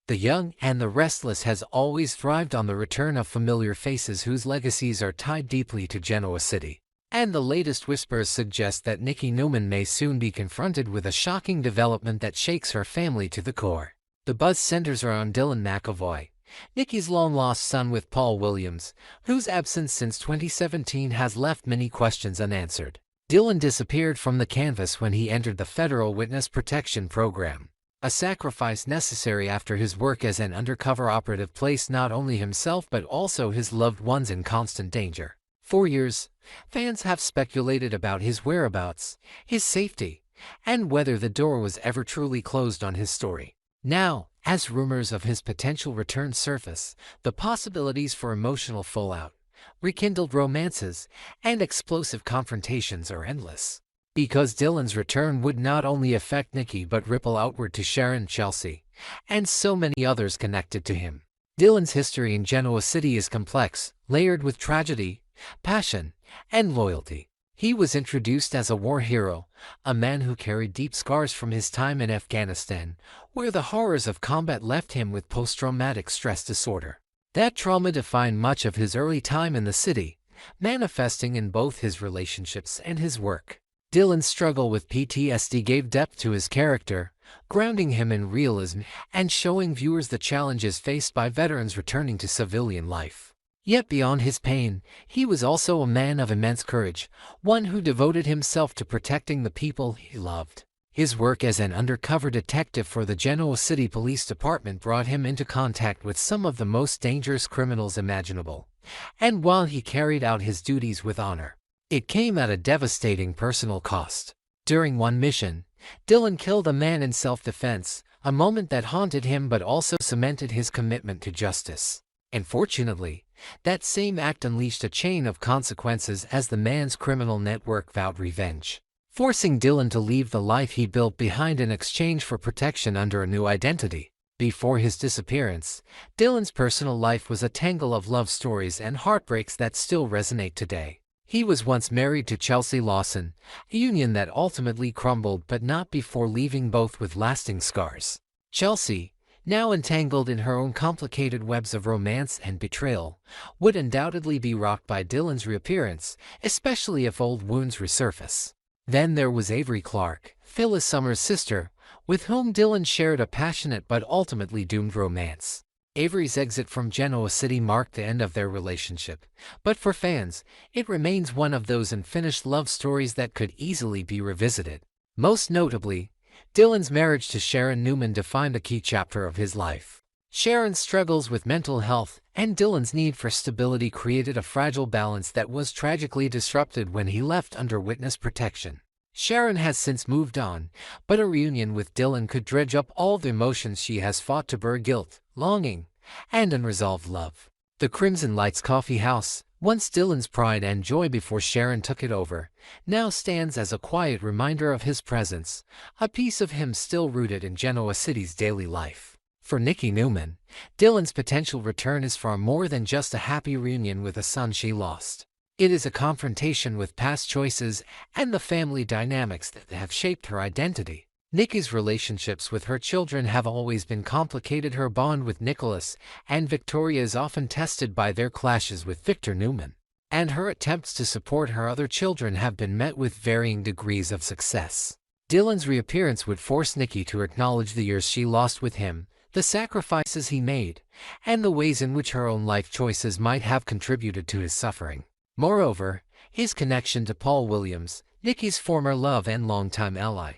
The Young and the Restless has always thrived on the return of familiar faces whose legacies are tied deeply to Genoa City. And the latest whispers suggest that Nikki Newman may soon be confronted with a shocking development that shakes her family to the core. The buzz centers around Dylan McAvoy, Nikki's long-lost son with Paul Williams, whose absence since 2017 has left many questions unanswered. Dylan disappeared from the canvas when he entered the Federal Witness Protection Program, a sacrifice necessary after his work as an undercover operative placed not only himself but also his loved ones in constant danger. For years, fans have speculated about his whereabouts, his safety, and whether the door was ever truly closed on his story. Now, as rumors of his potential return surface, the possibilities for emotional fallout, rekindled romances, and explosive confrontations are endless. Because Dylan's return would not only affect Nikki but ripple outward to Sharon, Chelsea, and so many others connected to him. Dylan's history in Genoa City is complex, layered with tragedy, passion, and loyalty. He was introduced as a war hero, a man who carried deep scars from his time in Afghanistan, where the horrors of combat left him with post-traumatic stress disorder. That trauma defined much of his early time in the city, manifesting in both his relationships and his work. Dylan's struggle with PTSD gave depth to his character, grounding him in realism and showing viewers the challenges faced by veterans returning to civilian life. Yet beyond his pain, he was also a man of immense courage, one who devoted himself to protecting the people he loved. His work as an undercover detective for the Genoa City Police Department brought him into contact with some of the most dangerous criminals imaginable, and while he carried out his duties with honor, it came at a devastating personal cost. During one mission, Dylan killed a man in self-defense, a moment that haunted him but also cemented his commitment to justice. Unfortunately, that same act unleashed a chain of consequences as the man's criminal network vowed revenge, forcing Dylan to leave the life he built behind in exchange for protection under a new identity. Before his disappearance, Dylan's personal life was a tangle of love stories and heartbreaks that still resonate today. He was once married to Chelsea Lawson, a union that ultimately crumbled but not before leaving both with lasting scars. Chelsea, now entangled in her own complicated webs of romance and betrayal, would undoubtedly be rocked by Dylan's reappearance, especially if old wounds resurface. Then there was Avery Clark, Phyllis Summers' sister, with whom Dylan shared a passionate but ultimately doomed romance. Avery's exit from Genoa City marked the end of their relationship, but for fans, it remains one of those unfinished love stories that could easily be revisited. Most notably, Dylan's marriage to Sharon Newman defined a key chapter of his life. Sharon's struggles with mental health and Dylan's need for stability created a fragile balance that was tragically disrupted when he left under witness protection. Sharon has since moved on, but a reunion with Dylan could dredge up all the emotions she has fought to bury: guilt, longing, and unresolved love. The Crimson Lights Coffee House, once Dylan's pride and joy before Sharon took it over, now stands as a quiet reminder of his presence, a piece of him still rooted in Genoa City's daily life. For Nikki Newman, Dylan's potential return is far more than just a happy reunion with a son she lost. It is a confrontation with past choices and the family dynamics that have shaped her identity. Nikki's relationships with her children have always been complicated. Her bond with Nicholas and Victoria is often tested by their clashes with Victor Newman, and her attempts to support her other children have been met with varying degrees of success. Dylan's reappearance would force Nikki to acknowledge the years she lost with him, the sacrifices he made, and the ways in which her own life choices might have contributed to his suffering. Moreover, his connection to Paul Williams, Nikki's former love and longtime ally,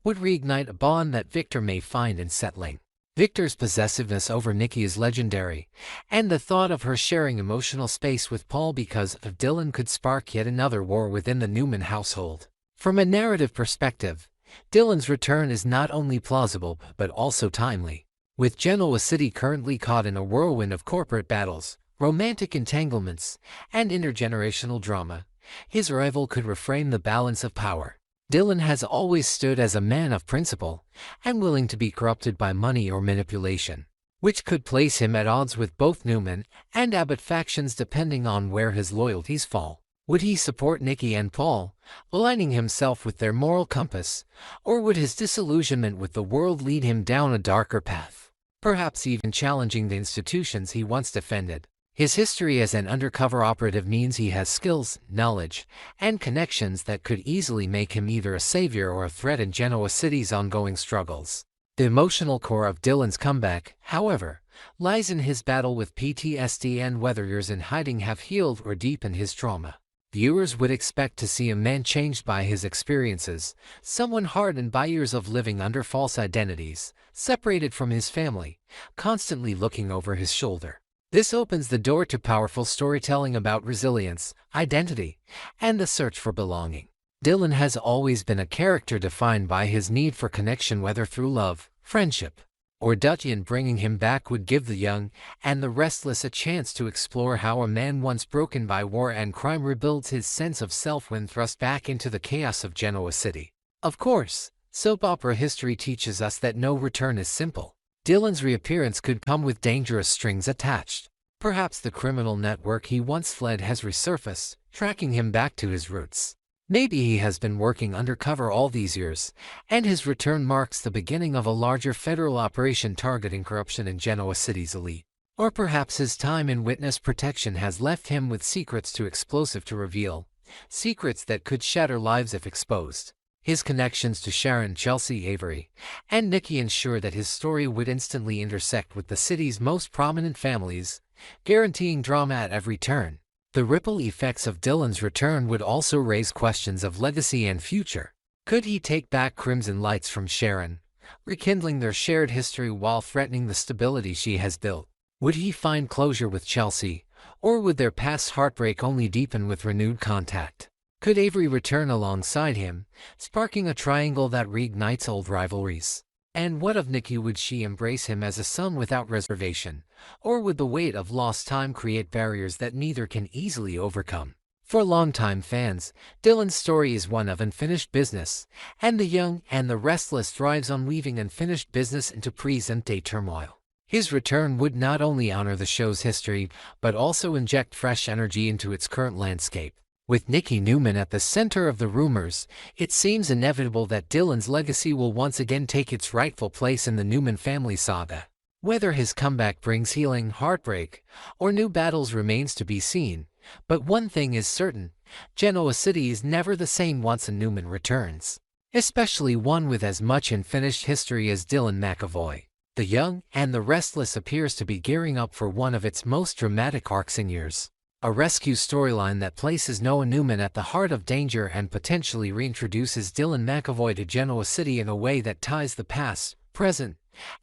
would reignite a bond that Victor may find unsettling. Victor's possessiveness over Nikki is legendary, and the thought of her sharing emotional space with Paul because of Dylan could spark yet another war within the Newman household. From a narrative perspective, Dylan's return is not only plausible but also timely. With Genoa City currently caught in a whirlwind of corporate battles, romantic entanglements, and intergenerational drama, his arrival could reframe the balance of power. Dylan has always stood as a man of principle and willing to be corrupted by money or manipulation, which could place him at odds with both Newman and Abbott factions depending on where his loyalties fall. Would he support Nikki and Paul, aligning himself with their moral compass, or would his disillusionment with the world lead him down a darker path? perhaps even challenging the institutions he once defended. His history as an undercover operative means he has skills, knowledge, and connections that could easily make him either a savior or a threat in Genoa City's ongoing struggles. The emotional core of Dylan's comeback, however, lies in his battle with PTSD and whether years in hiding have healed or deepened his trauma. Viewers would expect to see a man changed by his experiences, someone hardened by years of living under false identities, separated from his family, constantly looking over his shoulder. This opens the door to powerful storytelling about resilience, identity, and the search for belonging. Dylan has always been a character defined by his need for connection, whether through love, friendship, or duty, and bringing him back would give the young and the restless a chance to explore how a man once broken by war and crime rebuilds his sense of self when thrust back into the chaos of Genoa City. Of course, soap opera history teaches us that no return is simple. Dylan's reappearance could come with dangerous strings attached. Perhaps the criminal network he once fled has resurfaced, tracking him back to his roots. Maybe he has been working undercover all these years, and his return marks the beginning of a larger federal operation targeting corruption in Genoa City's elite. Or perhaps his time in witness protection has left him with secrets too explosive to reveal, secrets that could shatter lives if exposed. His connections to Sharon, Chelsea Avery, and Nikki ensure that his story would instantly intersect with the city's most prominent families, guaranteeing drama at every turn. The ripple effects of Dylan's return would also raise questions of legacy and future. Could he take back Crimson Lights from Sharon, rekindling their shared history while threatening the stability she has built? Would he find closure with Chelsea, or would their past heartbreak only deepen with renewed contact? Could Avery return alongside him, sparking a triangle that reignites old rivalries? And what of Nikki? Would she embrace him as a son without reservation, or would the weight of lost time create barriers that neither can easily overcome? For longtime fans, Dylan's story is one of unfinished business, and the young and the restless thrives on weaving unfinished business into present-day turmoil. His return would not only honor the show's history, but also inject fresh energy into its current landscape. With Nikki Newman at the center of the rumors, it seems inevitable that Dylan's legacy will once again take its rightful place in the Newman family saga. Whether his comeback brings healing, heartbreak, or new battles remains to be seen, but one thing is certain: Genoa City is never the same once a Newman returns, especially one with as much unfinished history as Dylan McAvoy. The Young and the Restless appears to be gearing up for one of its most dramatic arcs in years. A rescue storyline that places Noah Newman at the heart of danger and potentially reintroduces Dylan McAvoy to Genoa City in a way that ties the past, present,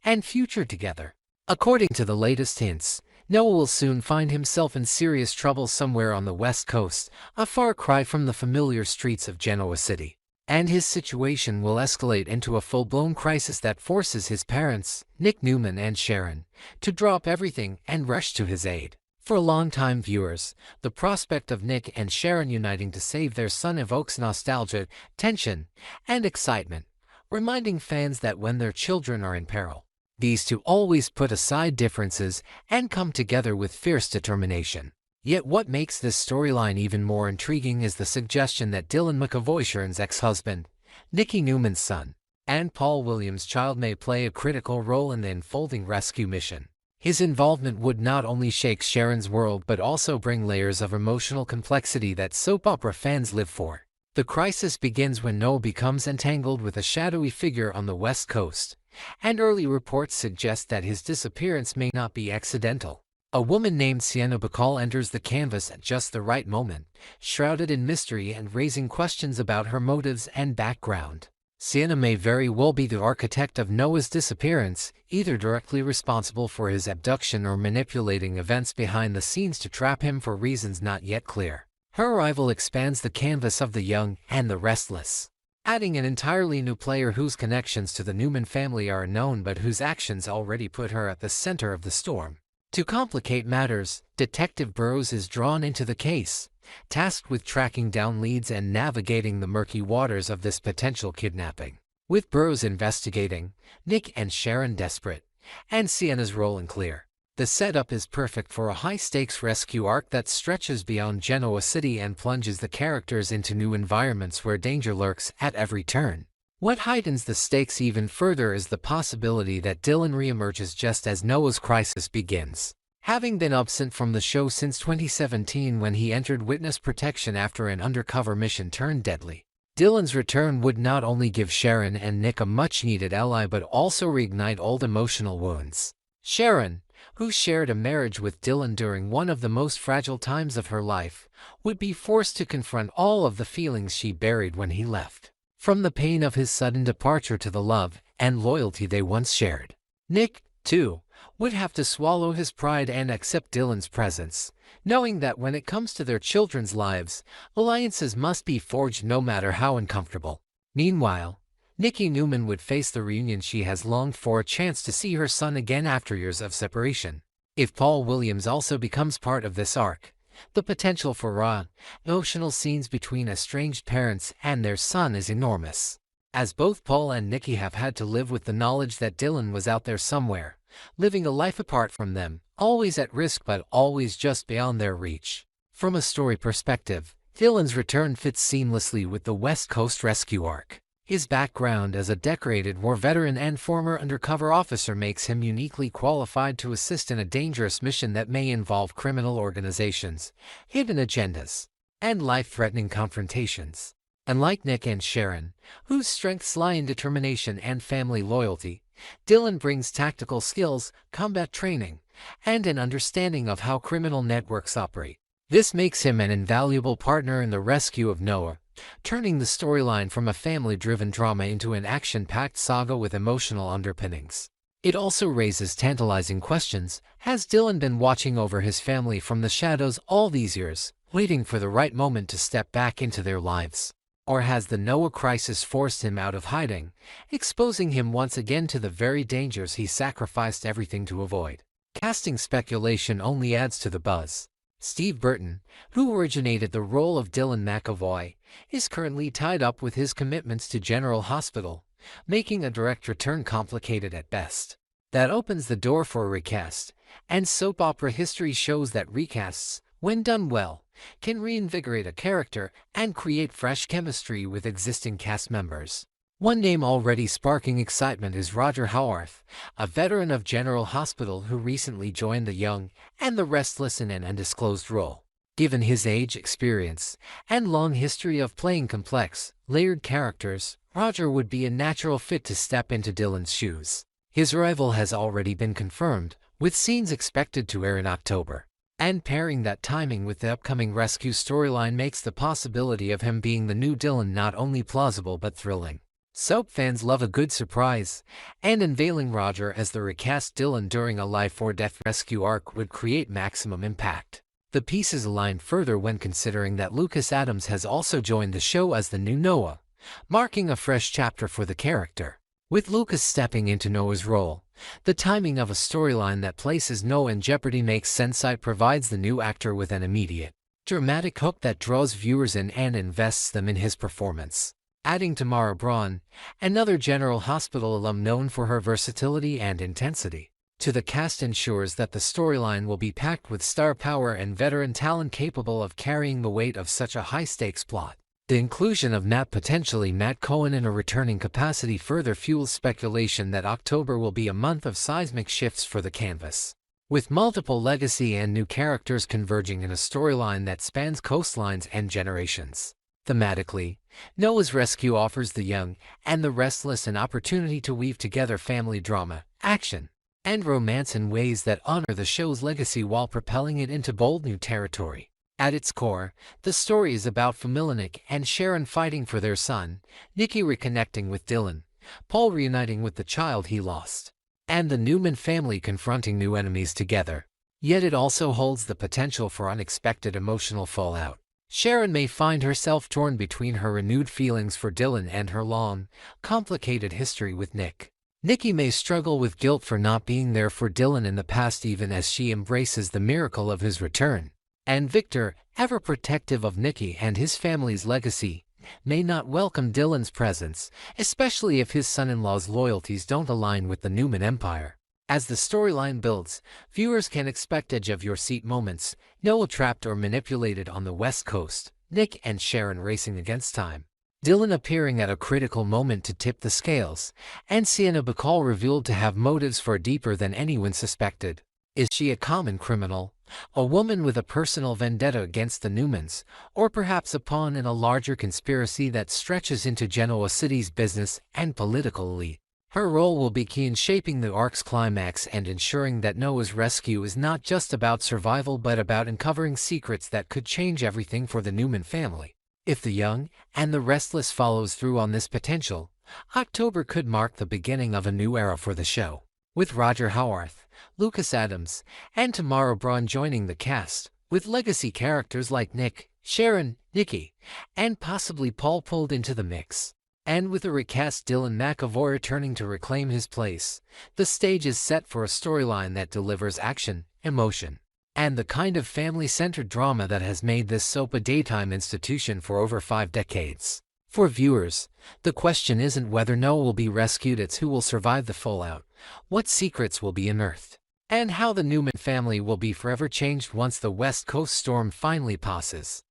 and future together. According to the latest hints, Noah will soon find himself in serious trouble somewhere on the West Coast, a far cry from the familiar streets of Genoa City. And his situation will escalate into a full-blown crisis that forces his parents, Nick Newman and Sharon, to drop everything and rush to his aid. For longtime viewers, the prospect of Nick and Sharon uniting to save their son evokes nostalgia, tension, and excitement, reminding fans that when their children are in peril, these two always put aside differences and come together with fierce determination. Yet what makes this storyline even more intriguing is the suggestion that Dylan McAvoy, Sharon's ex-husband, Nikki Newman's son, and Paul Williams' child may play a critical role in the unfolding rescue mission. His involvement would not only shake Sharon's world but also bring layers of emotional complexity that soap opera fans live for. The crisis begins when Noah becomes entangled with a shadowy figure on the West Coast, and early reports suggest that his disappearance may not be accidental. A woman named Sienna Bacall enters the canvas at just the right moment, shrouded in mystery and raising questions about her motives and background. Sienna may very well be the architect of Noah's disappearance, either directly responsible for his abduction or manipulating events behind the scenes to trap him for reasons not yet clear. Her arrival expands the canvas of The Young and the Restless, adding an entirely new player whose connections to the Newman family are unknown but whose actions already put her at the center of the storm. To complicate matters, Detective Burrows is drawn into the case, tasked with tracking down leads and navigating the murky waters of this potential kidnapping. With Burrows investigating, Nick and Sharon desperate, and Sienna's role unclear, the setup is perfect for a high-stakes rescue arc that stretches beyond Genoa City and plunges the characters into new environments where danger lurks at every turn. What heightens the stakes even further is the possibility that Dylan reemerges just as Noah's crisis begins. Having been absent from the show since 2017 when he entered witness protection after an undercover mission turned deadly, Dylan's return would not only give Sharon and Nick a much-needed ally but also reignite old emotional wounds. Sharon, who shared a marriage with Dylan during one of the most fragile times of her life, would be forced to confront all of the feelings she buried when he left. From the pain of his sudden departure to the love and loyalty they once shared. Nick, too, would have to swallow his pride and accept Dylan's presence, knowing that when it comes to their children's lives, alliances must be forged no matter how uncomfortable. Meanwhile, Nikki Newman would face the reunion she has longed for, a chance to see her son again after years of separation. If Paul Williams also becomes part of this arc, the potential for raw, emotional scenes between estranged parents and their son is enormous. As both Paul and Nikki have had to live with the knowledge that Dylan was out there somewhere, living a life apart from them, always at risk but always just beyond their reach. From a story perspective, Dylan's return fits seamlessly with the West Coast rescue arc. His background as a decorated war veteran and former undercover officer makes him uniquely qualified to assist in a dangerous mission that may involve criminal organizations, hidden agendas, and life-threatening confrontations. Unlike Nick and Sharon, whose strengths lie in determination and family loyalty, Dylan brings tactical skills, combat training, and an understanding of how criminal networks operate. This makes him an invaluable partner in the rescue of Noah, turning the storyline from a family-driven drama into an action-packed saga with emotional underpinnings. It also raises tantalizing questions. Has Dylan been watching over his family from the shadows all these years, waiting for the right moment to step back into their lives? Or has the Noah crisis forced him out of hiding, exposing him once again to the very dangers he sacrificed everything to avoid? Casting speculation only adds to the buzz. Steve Burton, who originated the role of Dylan McAvoy, is currently tied up with his commitments to General Hospital, making a direct return complicated at best. That opens the door for a recast, and soap opera history shows that recasts, when done well, can reinvigorate a character and create fresh chemistry with existing cast members. One name already sparking excitement is Roger Howarth, a veteran of General Hospital who recently joined the Young and the Restless in an undisclosed role. Given his age, experience, and long history of playing complex, layered characters, Roger would be a natural fit to step into Dylan's shoes. His arrival has already been confirmed, with scenes expected to air in October. And pairing that timing with the upcoming rescue storyline makes the possibility of him being the new Dylan not only plausible but thrilling. Soap fans love a good surprise, and unveiling Roger as the recast Dylan during a life or death rescue arc would create maximum impact. The pieces align further when considering that Lucas Adams has also joined the show as the new Noah, marking a fresh chapter for the character. With Lucas stepping into Noah's role, the timing of a storyline that places Noah in jeopardy makes sense. It provides the new actor with an immediate, dramatic hook that draws viewers in and invests them in his performance. Adding to Mara Braun, another General Hospital alum known for her versatility and intensity, to the cast ensures that the storyline will be packed with star power and veteran talent capable of carrying the weight of such a high-stakes plot. The inclusion of potentially Matt Cohen in a returning capacity further fuels speculation that October will be a month of seismic shifts for the canvas, with multiple legacy and new characters converging in a storyline that spans coastlines and generations. Thematically, Noah's Rescue offers the Young and the Restless an opportunity to weave together family drama, action, and romance in ways that honor the show's legacy while propelling it into bold new territory. At its core, the story is about Nick and Sharon fighting for their son, Nikki reconnecting with Dylan, Paul reuniting with the child he lost, and the Newman family confronting new enemies together. Yet it also holds the potential for unexpected emotional fallout. Sharon may find herself torn between her renewed feelings for Dylan and her long, complicated history with Nick. Nikki may struggle with guilt for not being there for Dylan in the past even as she embraces the miracle of his return. And Victor, ever protective of Nikki and his family's legacy, may not welcome Dylan's presence, especially if his son-in-law's loyalties don't align with the Newman empire. As the storyline builds, viewers can expect edge-of-your-seat moments, Noah trapped or manipulated on the West Coast, Nick and Sharon racing against time, Dylan appearing at a critical moment to tip the scales, and Sienna Bacall revealed to have motives far deeper than anyone suspected. Is she a common criminal, a woman with a personal vendetta against the Newmans, or perhaps a pawn in a larger conspiracy that stretches into Genoa City's business and political elite? Her role will be key in shaping the arc's climax and ensuring that Noah's rescue is not just about survival but about uncovering secrets that could change everything for the Newman family. If The Young and the Restless follows through on this potential, October could mark the beginning of a new era for the show. With Roger Howarth, Lucas Adams, and Tamara Braun joining the cast, with legacy characters like Nick, Sharon, Nikki, and possibly Paul pulled into the mix. And with a recast Dylan McAvoy returning to reclaim his place, the stage is set for a storyline that delivers action, emotion, and the kind of family-centered drama that has made this soap a daytime institution for over 5 decades. For viewers, the question isn't whether Noah will be rescued, it's who will survive the fallout, what secrets will be unearthed, and how the Newman family will be forever changed once the West Coast storm finally passes.